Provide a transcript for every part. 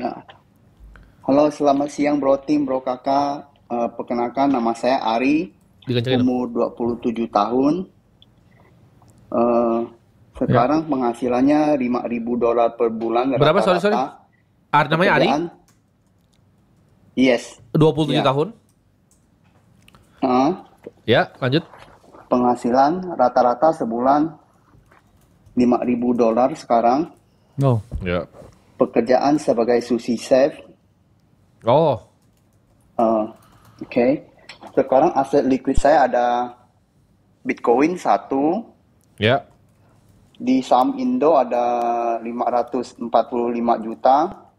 Ya. Halo, selamat siang Bro Tim, Bro Kakak. Perkenalkan nama saya Ari, Dikencengin dong. umur 27 tahun. Eh, Ya. Sekarang penghasilannya $5.000 per bulan Berapa? Sorry, sorry. rata-rata. Namanya Ari, Pekerjaan, yes, 27 ya. tahun. Eh, Ya, lanjut. Penghasilan rata-rata sebulan $5.000 sekarang. Oh, Ya. Pekerjaan sebagai sushi chef. Oh, Eh, Oke. Sekarang aset liquid saya ada Bitcoin satu. ya. Di saham Indo ada 545 juta.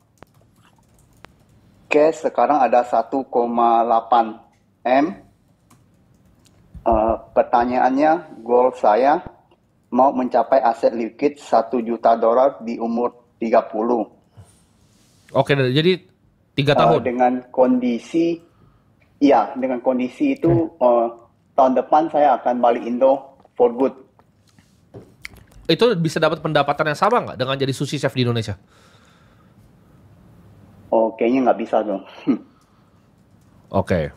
Cash sekarang ada 1,8 M. Pertanyaannya, goal saya mau mencapai aset liquid $1 juta di umur 30. Oke, jadi 3 tahun. Dengan kondisi itu tahun depan saya akan balik Indo for good. Itu bisa dapat pendapatan yang sama nggak dengan jadi sushi chef di Indonesia? Oh, kayaknya nggak bisa tuh. Oke.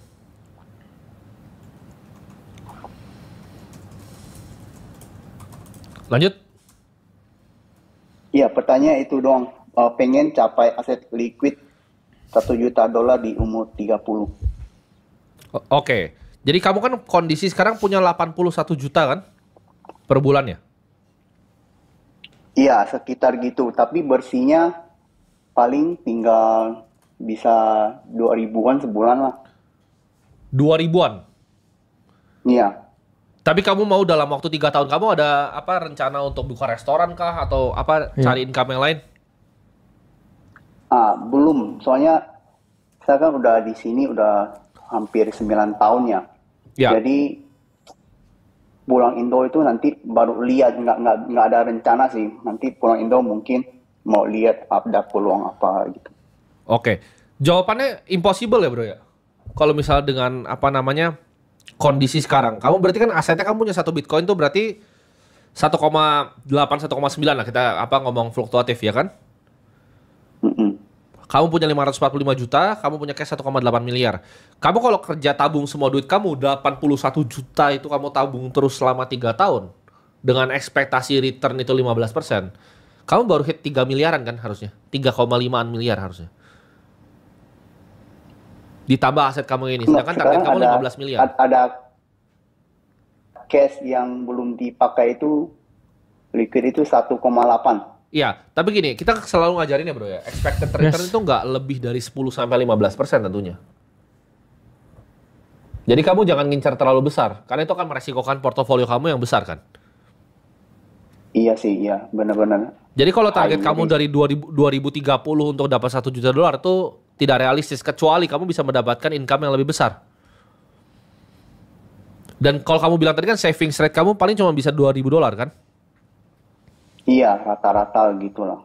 Lanjut. Iya, pertanyaan itu dong. Pengen capai aset liquid $1 juta di umur 30. Oke. Jadi kamu kan kondisi sekarang punya 81 juta kan per bulannya? Iya, sekitar gitu. Tapi bersihnya paling tinggal bisa 2 ribuan sebulan lah. 2 ribuan. Iya. Tapi kamu mau dalam waktu 3 tahun kamu ada apa rencana untuk buka restoran kah atau apa iya. cari income yang lain? Belum. Soalnya saya kan udah di sini udah hampir 9 tahun ya. Ya. Jadi pulang Indo itu nanti baru lihat, nggak ada rencana sih. Nanti pulang Indo mungkin mau lihat ada peluang apa gitu. Oke. Jawabannya impossible ya, Bro ya. Kalau misal dengan apa namanya kondisi sekarang, kamu berarti kan asetnya kamu punya satu Bitcoin tuh berarti 1,8 1,9 lah kita apa ngomong fluktuatif ya kan? Mm-mm. Kamu punya 545 juta, kamu punya cash 1,8 miliar. Kamu kalau kerja tabung semua duit kamu 81 juta itu kamu tabung terus selama 3 tahun dengan ekspektasi return itu 15%. Kamu baru hit 3 miliaran kan harusnya. 3,5 miliar harusnya. Ditambah aset kamu ini, sedangkan target Sekarang kamu ada 15 miliar. ada cash yang belum dipakai itu liquid itu 1,8. Iya, tapi gini, kita selalu ngajarin ya bro ya, expected return Yes. itu nggak lebih dari 10-15% tentunya. Jadi kamu jangan ngincar terlalu besar, karena itu akan meresikokan portofolio kamu yang besar kan. Iya sih, iya benar-benar. Jadi kalau target High kamu risk. dari 2030 untuk dapat $1 juta itu tidak realistis, kecuali kamu bisa mendapatkan income yang lebih besar. Dan kalau kamu bilang tadi kan savings rate kamu paling cuma bisa $2.000 kan? Iya, rata-rata gitu lah.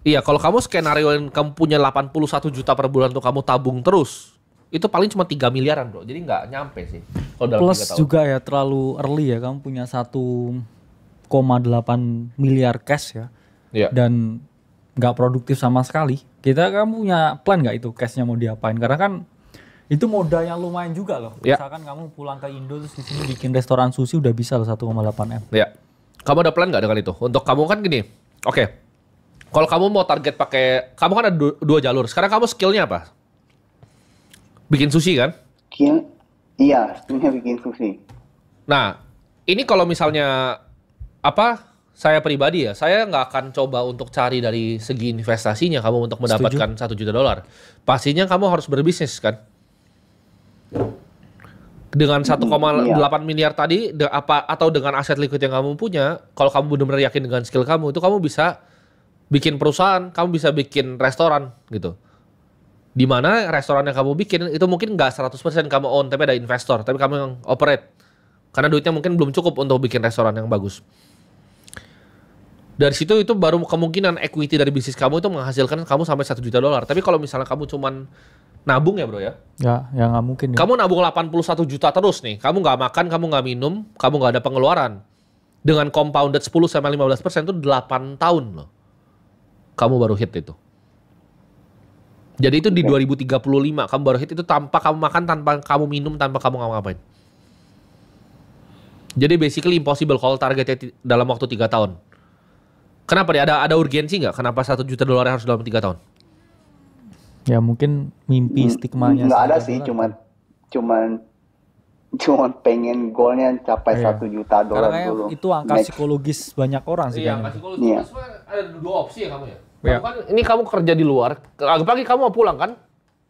Iya, kalau kamu skenario yang kamu punya 81 juta per bulan untuk kamu tabung terus, itu paling cuma 3 miliaran bro. Jadi nggak nyampe sih kalau dalam 3 Plus tahun. juga ya terlalu early ya, kamu punya 1,8 miliar cash ya, Iya. dan nggak produktif sama sekali. Kamu punya plan nggak itu cashnya mau diapain? Karena kan itu modal yang lumayan juga loh. Ya. Misalkan kamu pulang ke Indo terus di sini bikin restoran sushi udah bisa loh 1,8 M. Ya. Kamu ada plan nggak dengan itu? Untuk kamu kan gini, oke. Kalau kamu mau target pakai, kamu kan ada dua jalur. Sekarang kamu skillnya apa? Bikin sushi kan? Iya, sebenarnya bikin sushi. Nah, ini kalau misalnya apa? Saya pribadi ya, saya nggak akan coba untuk cari dari segi investasinya kamu untuk mendapatkan $1 juta. Pastinya kamu harus berbisnis kan? Dengan 1,8 Iya. miliar tadi atau dengan aset liquid yang kamu punya, kalau kamu benar-benar yakin dengan skill kamu itu kamu bisa bikin perusahaan, kamu bisa bikin restoran gitu. Di mana restoran yang kamu bikin itu mungkin nggak 100% kamu own tapi ada investor, tapi kamu yang operate. Karena duitnya mungkin belum cukup untuk bikin restoran yang bagus. Dari situ itu baru kemungkinan equity dari bisnis kamu itu menghasilkan kamu sampai $1 juta. Tapi kalau misalnya kamu cuman nabung ya bro ya, Ya nggak mungkin ya. kamu nabung 81 juta terus nih. Kamu nggak makan, kamu nggak minum, kamu nggak ada pengeluaran. Dengan compounded 10-15% itu 8 tahun loh. Kamu baru hit itu. Jadi itu di Oke. 2035 kamu baru hit itu tanpa kamu makan, tanpa kamu minum, tanpa kamu ngapain. Jadi basically impossible kalau targetnya dalam waktu 3 tahun. Kenapa dia ada urgensi nggak? Kenapa $1 juta harus dalam 3 tahun? Ya mungkin mimpi stigmanya Nggak ada $1 sih, juta. cuman pengen goalnya capai Iya. $1 juta Karena kayak dulu. itu angka Next. psikologis banyak orang sih Iya, kayaknya. kasih kalau Iya. ada 2 opsi ya kamu ya. Iya. Kamu kan ini kamu kerja di luar, pagi kamu mau pulang kan?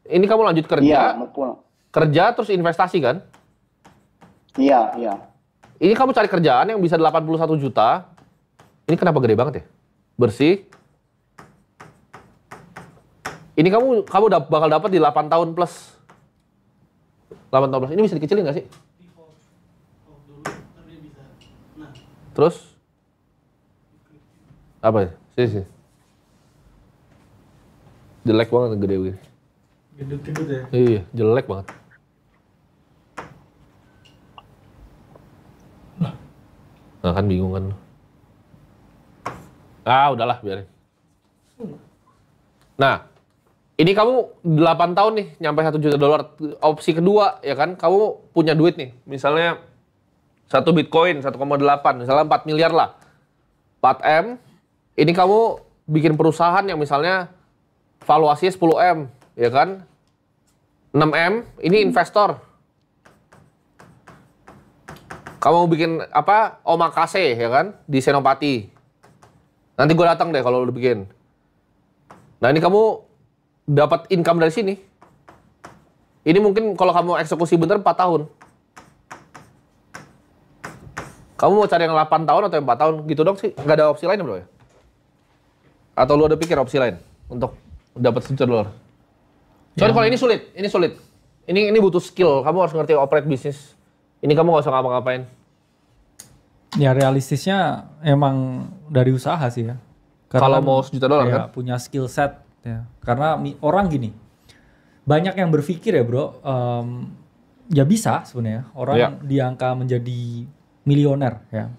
Ini kamu lanjut Iya, kerja, mau pulang. kerja terus investasi kan? Iya, iya. Ini kamu cari kerjaan yang bisa 81 juta. Ini kenapa gede banget ya? Bersih. Ini kamu bakal dapat di 8 tahun plus. 8 tahun plus. Ini bisa dikecilin nggak sih? Terus? Apa ya? Sini. Jelek banget gede begini. Gendut-gendut ya. Iya, jelek banget. Nah kan bingung kan. Udahlah biarin. Nah, ini kamu 8 tahun nih nyampe $1 juta. Opsi kedua ya kan, kamu punya duit nih. Misalnya 1 Bitcoin 1,8, misalnya 4 miliar lah. 4M, ini kamu bikin perusahaan yang misalnya valuasinya 10M, ya kan? 6M, ini investor. Kamu bikin apa? Omakase, ya kan? Di Senopati. Nanti gue datang deh kalau udah bikin. Nah ini kamu dapat income dari sini. Ini mungkin kalau kamu eksekusi bener 4 tahun. Kamu mau cari yang 8 tahun atau yang 4 tahun? Gitu dong sih. Nggak ada opsi lain bro ya? Atau lu ada pikir opsi lain untuk dapat $1 juta? Soalnya kalau ini sulit. Ini butuh skill. Kamu harus ngerti operate bisnis. Ini kamu nggak usah ngapa-ngapain. Ya realistisnya emang dari usaha sih ya. Kalau kan, mau $1 juta kan? punya skill set ya. Karena orang gini, banyak yang berpikir ya bro, ya bisa sebenarnya orang Iya. diangka menjadi milioner ya,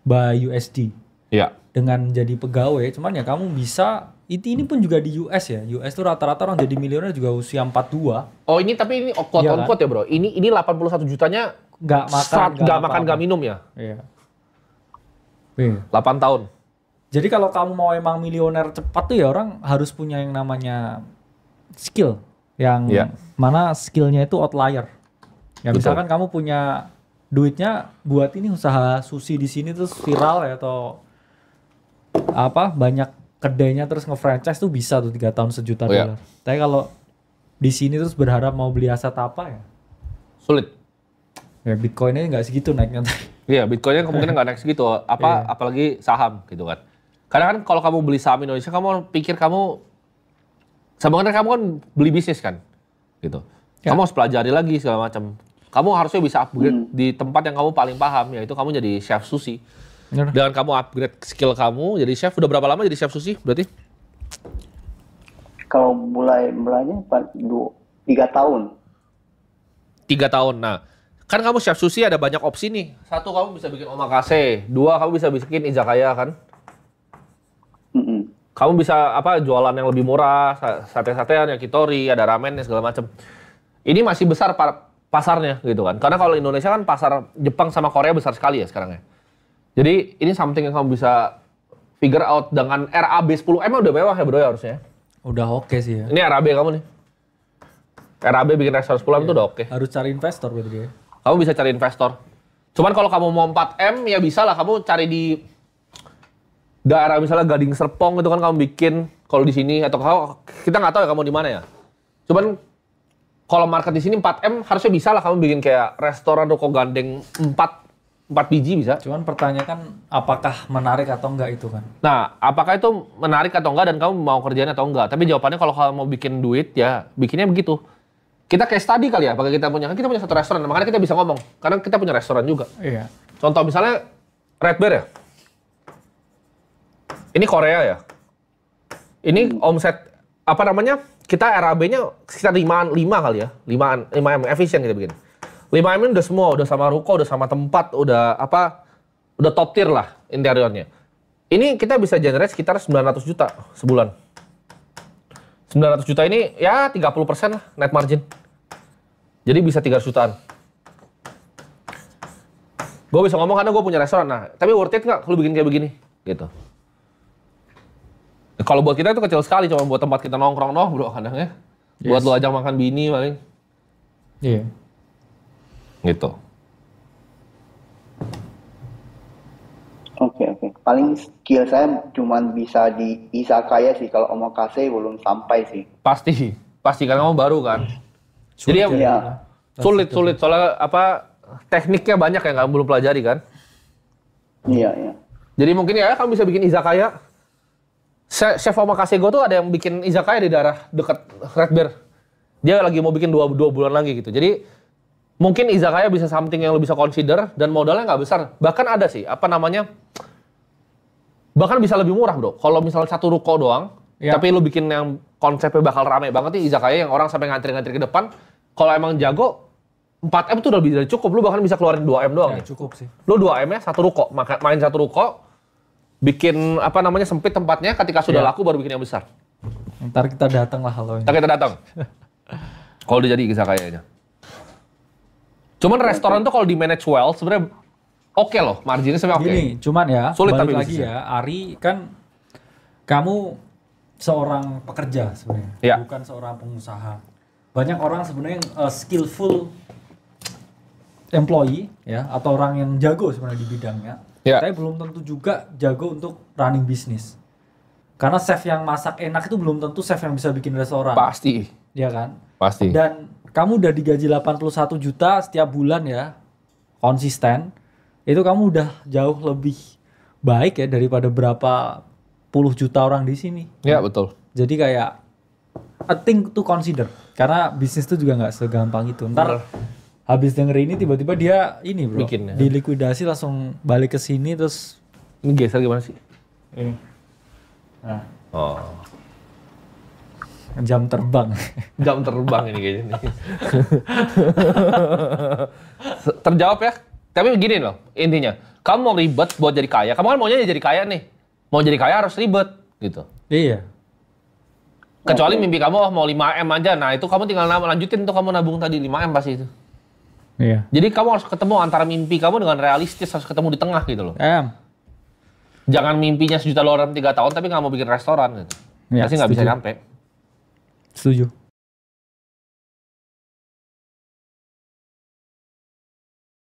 by USD Iya. dengan jadi pegawai. Cuman ya kamu bisa, ini pun juga di US ya. US tuh rata-rata orang jadi milioner juga usia 42. Oh ini tapi ini quote Iya on quote ya bro. Ini 81 jutanya Nggak makan, nggak makan, apa-apa. nggak minum ya. Iya. Iya. 8 tahun. Jadi kalau kamu mau emang milioner cepat tuh ya orang harus punya yang namanya skill. Yang Iya. mana skillnya itu outlier. Ya Betul. misalkan kamu punya duitnya buat ini usaha sushi di sini terus viral ya atau apa banyak kedainya terus nge-franchise tuh bisa tuh 3 tahun $1 juta. Oh, iya. Tapi kalau di sini terus berharap mau beli aset apa ya? Sulit. Ya Bitcoinnya nggak segitu naiknya. Iya, Bitcoinnya kemungkinan nggak naik segitu. Apalagi saham gitu kan. Karena kan kalau kamu beli saham Indonesia, kamu pikir sebenarnya kamu kan beli bisnis kan, gitu. Ya. Kamu harus pelajari lagi segala macam. Kamu harusnya bisa upgrade di tempat yang kamu paling paham, yaitu kamu jadi chef sushi. Bener. Dengan kamu upgrade skill kamu jadi chef, udah berapa lama jadi chef sushi berarti? Kalau mulainya 3 tahun. 3 tahun. Nah, kan kamu chef sushi ada banyak opsi nih. 1 kamu bisa bikin omakase, 2 kamu bisa bikin izakaya kan. Mm-mm. Kamu bisa jualan yang lebih murah, sate-satean, yakitori, ada ramen segala macam. Ini masih besar pasarnya gitu kan. Karena kalau Indonesia kan pasar Jepang sama Korea besar sekali ya sekarang ya. Jadi ini something yang kamu bisa figure out dengan RAB 10M udah mewah ya bro ya harusnya. Udah oke sih ya. Ini RAB kamu nih. RAB bikin restoran 10M itu udah oke. Harus cari investor berarti ya. Kamu bisa cari investor. Cuman kalau kamu mau 4M ya bisa lah kamu cari di daerah misalnya Gading Serpong itu kan kamu bikin kalau di sini atau kita nggak tahu ya kamu di mana ya. Cuman kalau market di sini 4M harusnya bisa lah kamu bikin kayak restoran ruko gandeng 4 biji bisa. Cuman pertanyaan kan apakah menarik atau enggak itu kan? Nah, apakah itu menarik atau enggak dan kamu mau kerjain atau enggak? Tapi jawabannya kalau kamu mau bikin duit ya bikinnya begitu. Kita case study kali ya, apakah kita punya satu restoran, makanya kita bisa ngomong karena kita punya restoran juga. Iya. Contoh misalnya Red Bear ya. Ini Korea ya. Ini omset kita RAB-nya sekitar 5 kali ya. 5 M efisien kita bikin. 5M ini udah semua, udah sama ruko, udah sama tempat, udah top tier lah interiornya. Ini kita bisa generate sekitar 900 juta sebulan. 900 juta ini ya 30% lah net margin. Jadi bisa 300 jutaan. Gue bisa ngomong karena gue punya restoran. Nah, tapi worth it nggak kalau bikin kayak begini? Gitu. Kalau buat kita itu kecil sekali, cuma buat tempat kita nongkrong bro kadang ya. Buat lu ajak makan bini paling. Iya. Gitu. Oke. Paling skill saya cuman bisa di izakaya sih. Kalau omakase belum sampai sih. Pasti karena kamu baru kan. Jadi yang Iya. sulit soalnya apa tekniknya banyak yang kamu belum pelajari kan. Iya. Jadi mungkin ya kamu bisa bikin izakaya. Chef omakase gue tuh ada yang bikin izakaya di daerah dekat Red Bear. Dia lagi mau bikin 2 bulan lagi gitu. Jadi mungkin izakaya bisa something yang lo bisa consider dan modalnya nggak besar. Bahkan ada sih bahkan bisa lebih murah bro. Kalau misalnya satu ruko doang, tapi lo bikin yang konsepnya bakal rame banget nih izakaya yang orang sampai ngantri-ngantri ke depan. Kalau emang jago 4M tuh udah lebih dari cukup. Lu bahkan bisa keluarin 2M doang Ya, nih. cukup sih. Lu 2M ya satu ruko, main satu ruko, bikin sempit tempatnya, ketika sudah laku baru bikin yang besar. Ntar kita datang lah kalau ini. Ntar kita datang. Kalau udah jadi izakayanya. Cuman restoran tuh kalau di manage well sebenarnya oke loh, marginnya sebenarnya oke. Gini, cuman ya, Sulit balik tapi lagi bisnisnya. ya, Ari kan kamu seorang pekerja sebenarnya, Ya. bukan seorang pengusaha. Banyak orang sebenarnya yang skillful employee ya, atau orang yang jago sebenarnya di bidangnya, Ya. tapi belum tentu juga jago untuk running bisnis. Karena chef yang masak enak itu belum tentu chef yang bisa bikin restoran, Pasti. ya kan? Pasti. Dan kamu udah digaji 81 juta setiap bulan ya, konsisten, itu kamu udah jauh lebih baik ya daripada berapa puluh juta orang di sini. Ya betul. Jadi kayak a thing to consider. Karena bisnis itu juga nggak segampang itu. Ntar habis denger ini tiba-tiba dia ini bro, Bikin, ya. dilikuidasi langsung balik ke sini terus Ini geser gimana sih? ini. Nah, Oh. jam terbang. Jam terbang ini kayaknya nih. Terjawab ya. Tapi begini loh intinya. Kamu mau ribet buat jadi kaya. Kamu kan maunya jadi kaya nih. Mau jadi kaya harus ribet gitu. Iya. Kecuali mimpi kamu mau 5M aja. Nah itu kamu tinggal lanjutin tuh kamu nabung tadi 5M pasti itu. Iya. Jadi kamu harus ketemu antara mimpi kamu dengan realistis. Harus ketemu di tengah gitu loh. Jangan mimpinya $1 juta dalam 3 tahun tapi nggak mau bikin restoran gitu. Ya, Pasti nggak bisa setuju. nyampe. Setuju.